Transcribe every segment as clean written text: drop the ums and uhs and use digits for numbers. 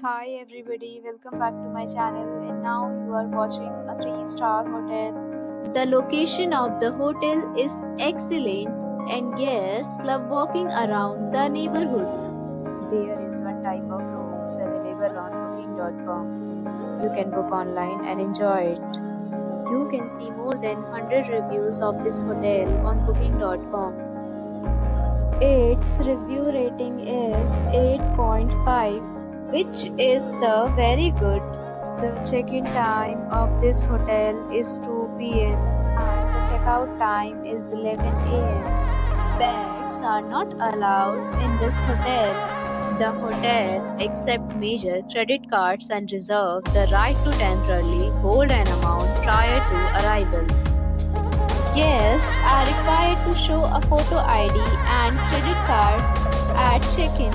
Hi everybody, welcome back to my channel and now you are watching a 3-star hotel. The location of the hotel is excellent and guests love walking around the neighborhood. There is one type of rooms available on booking.com. You can book online and enjoy it. You can see more than 100 reviews of this hotel on booking.com. Its review rating is 8.5, which is the very good. The check-in time of this hotel is 2 p.m. and the checkout time is 11 a.m. Pets are not allowed in this hotel. The hotel accepts major credit cards and reserves the right to temporarily hold an amount prior to arrival. Guests are required to show a photo ID and credit card at check-in.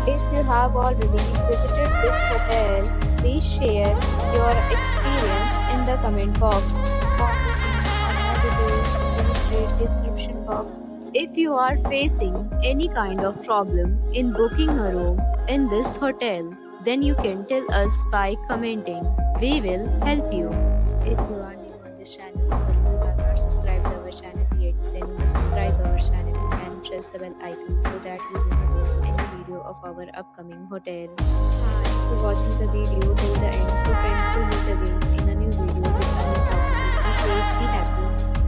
If you have already visited this hotel, please share your experience in the comment box. For booking or more details, please read description box. If you are facing any kind of problem in booking a room in this hotel, then you can tell us by commenting. We will help you. If you are new on this channel or you have not subscribed our channel yet, then you must subscribe our channel and press the bell icon so that you will not miss any video of our upcoming hotel. Thanks for watching the video till the end. So friends, will meet again in a new video with a new topic. Be safe, be happy.